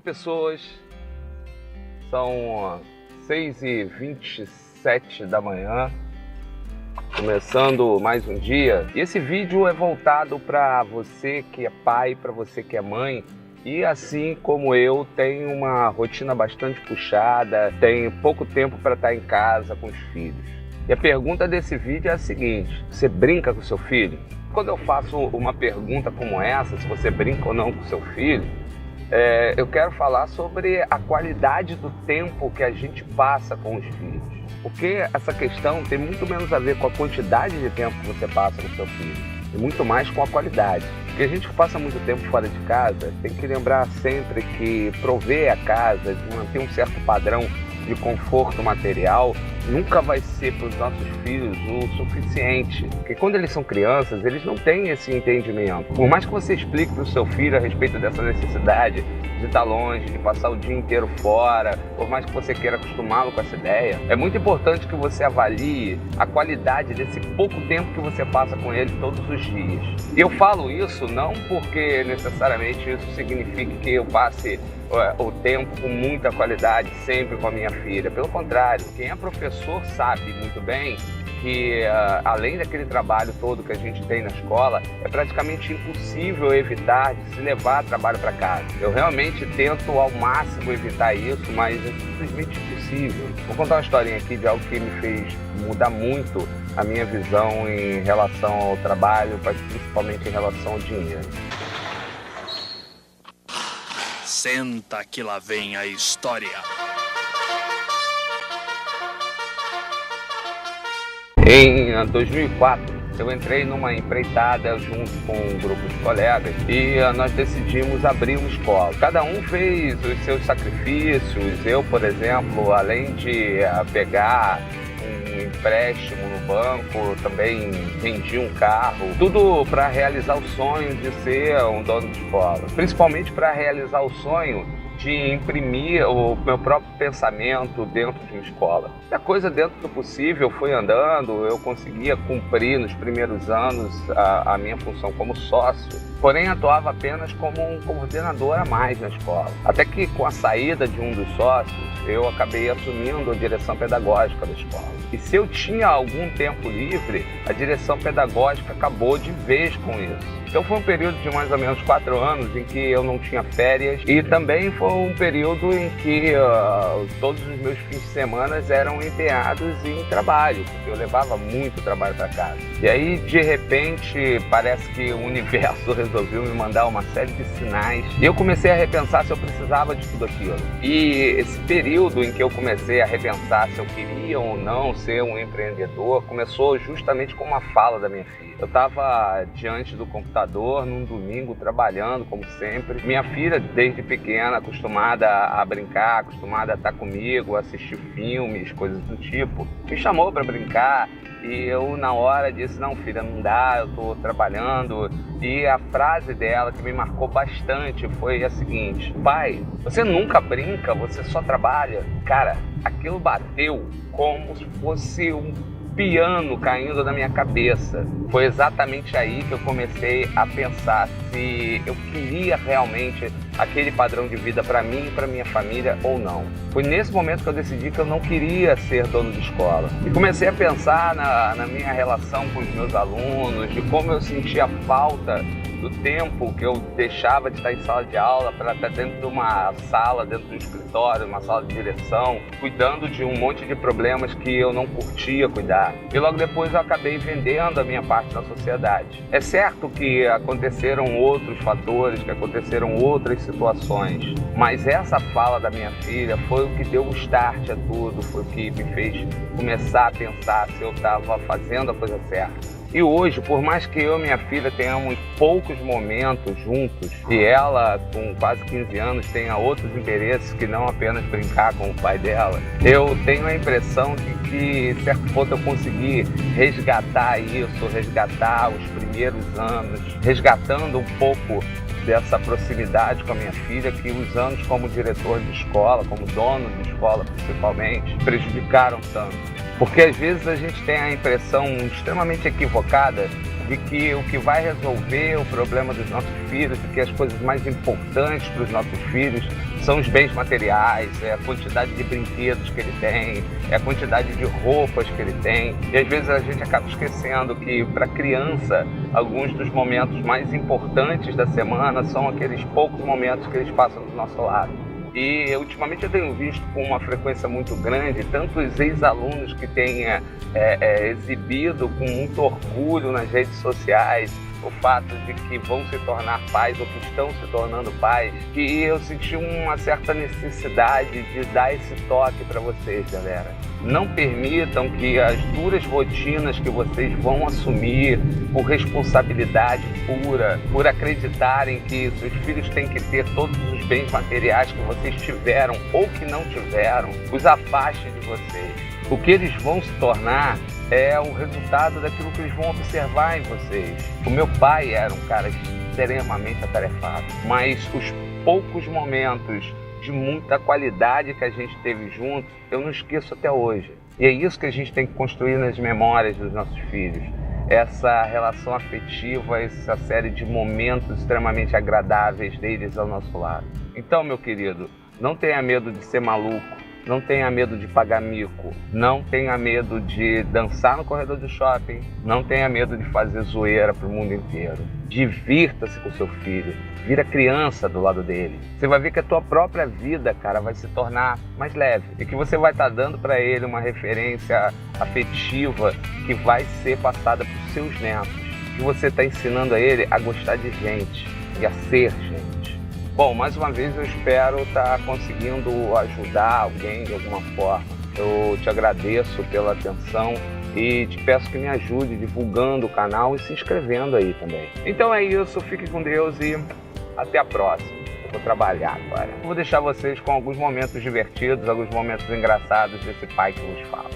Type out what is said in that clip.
pessoas, são 6h27 da manhã, começando mais um dia. E esse vídeo é voltado para você que é pai, para você que é mãe, e assim como eu, tem uma rotina bastante puxada, tem pouco tempo para estar em casa com os filhos. E a pergunta desse vídeo é a seguinte: você brinca com seu filho? Quando eu faço uma pergunta como essa, se você brinca ou não com seu filho, eu quero falar sobre a qualidade do tempo que a gente passa com os filhos. Porque essa questão tem muito menos a ver com a quantidade de tempo que você passa com seu filho, e muito mais com a qualidade. Porque a gente que passa muito tempo fora de casa tem que lembrar sempre que prover a casa, de manter um certo padrão de conforto material, nunca vai ser para os nossos filhos o suficiente. Porque quando eles são crianças, eles não têm esse entendimento. Por mais que você explique para o seu filho a respeito dessa necessidade de estar longe, de passar o dia inteiro fora, por mais que você queira acostumá-lo com essa ideia, é muito importante que você avalie a qualidade desse pouco tempo que você passa com ele todos os dias. E eu falo isso não porque necessariamente isso signifique que eu passe o tempo com muita qualidade sempre com a minha filha. Pelo contrário, quem é professor sabe muito bem que além daquele trabalho todo que a gente tem na escola, é praticamente impossível evitar de se levar trabalho para casa. Eu realmente tento ao máximo evitar isso, mas é simplesmente impossível. Vou contar uma historinha aqui de algo que me fez mudar muito a minha visão em relação ao trabalho, mas principalmente em relação ao dinheiro. Senta que lá vem a história. Em 2004, eu entrei numa empreitada junto com um grupo de colegas e nós decidimos abrir uma escola. Cada um fez os seus sacrifícios. Eu, por exemplo, além de pegar um empréstimo no banco, também vendi um carro, tudo para realizar o sonho de ser um dono de escola, principalmente para realizar o sonho de imprimir o meu próprio pensamento dentro de uma escola. E a coisa, dentro do possível, foi andando. Eu conseguia cumprir nos primeiros anos a minha função como sócio, porém atuava apenas como um coordenador a mais na escola. Até que, com a saída de um dos sócios, eu acabei assumindo a direção pedagógica da escola. E se eu tinha algum tempo livre, a direção pedagógica acabou de vez com isso. Então foi um período de mais ou menos 4 anos em que eu não tinha férias, e também foi um período em que todos os meus fins de semana eram empenhados em trabalho, porque eu levava muito trabalho para casa. E aí, de repente, parece que o universo resolveu me mandar uma série de sinais, e eu comecei a repensar se eu precisava de tudo aquilo. E esse período em que eu comecei a repensar se eu queria ou não ser um empreendedor começou justamente com uma fala da minha filha. Eu estava diante do computador num domingo trabalhando, como sempre. Minha filha, desde pequena, acostumada a brincar, acostumada a estar comigo, assistir filmes, coisas do tipo, me chamou para brincar. E eu, na hora, disse: não, filha, não dá, eu estou trabalhando. E a frase dela, que me marcou bastante, foi a seguinte: pai, você nunca brinca, você só trabalha. Cara, aquilo bateu como se fosse um piano caindo na minha cabeça. Foi exatamente aí que eu comecei a pensar se eu queria realmente aquele padrão de vida para mim e para minha família ou não. Foi nesse momento que eu decidi que eu não queria ser dono de escola. E comecei a pensar na minha relação com os meus alunos, de como eu sentia falta do tempo que eu deixava de estar em sala de aula para estar dentro de uma sala, dentro de um escritório, uma sala de direção, cuidando de um monte de problemas que eu não curtia cuidar. E logo depois eu acabei vendendo a minha parte na sociedade. É certo que aconteceram outros fatores, que aconteceram outras situações, mas essa fala da minha filha foi o que deu o start a tudo, foi o que me fez começar a pensar se eu estava fazendo a coisa certa. E hoje, por mais que eu e minha filha tenhamos poucos momentos juntos, e ela, com quase 15 anos, tenha outros interesses que não apenas brincar com o pai dela, eu tenho a impressão de que, em certo ponto, eu consegui resgatar isso, resgatar os primeiros anos, resgatando um pouco dessa proximidade com a minha filha, que os anos como diretor de escola, como dono de escola principalmente, prejudicaram tanto. Porque às vezes a gente tem a impressão extremamente equivocada de que o que vai resolver o problema dos nossos filhos, de que as coisas mais importantes para os nossos filhos São os bens materiais, é a quantidade de brinquedos que ele tem, é a quantidade de roupas que ele tem. E às vezes a gente acaba esquecendo que para a criança, alguns dos momentos mais importantes da semana são aqueles poucos momentos que eles passam do nosso lado. E ultimamente eu tenho visto com uma frequência muito grande tantos ex-alunos que têm exibido com muito orgulho nas redes sociais o fato de que vão se tornar pais ou que estão se tornando pais, que eu senti uma certa necessidade de dar esse toque para vocês, galera. Não permitam que as duras rotinas que vocês vão assumir por responsabilidade pura, por acreditarem que seus filhos têm que ter todos os bens materiais que vocês tiveram ou que não tiveram, os afaste de vocês. O que eles vão se tornar é o resultado daquilo que eles vão observar em vocês. O meu pai era um cara extremamente atarefado, mas os poucos momentos de muita qualidade que a gente teve junto, eu não esqueço até hoje. E é isso que a gente tem que construir nas memórias dos nossos filhos. Essa relação afetiva, essa série de momentos extremamente agradáveis deles ao nosso lado. Então, meu querido, não tenha medo de ser maluco. Não tenha medo de pagar mico, não tenha medo de dançar no corredor do shopping, não tenha medo de fazer zoeira para o mundo inteiro. Divirta-se com seu filho, vira criança do lado dele. Você vai ver que a tua própria vida, cara, vai se tornar mais leve e que você vai estar dando para ele uma referência afetiva que vai ser passada para os seus netos, que você está ensinando a ele a gostar de gente e a ser gente. Bom, mais uma vez eu espero estar conseguindo ajudar alguém de alguma forma. Eu te agradeço pela atenção e te peço que me ajude divulgando o canal e se inscrevendo aí também. Então é isso, fique com Deus e até a próxima. Eu vou trabalhar agora. Vou deixar vocês com alguns momentos divertidos, alguns momentos engraçados desse pai que vos fala.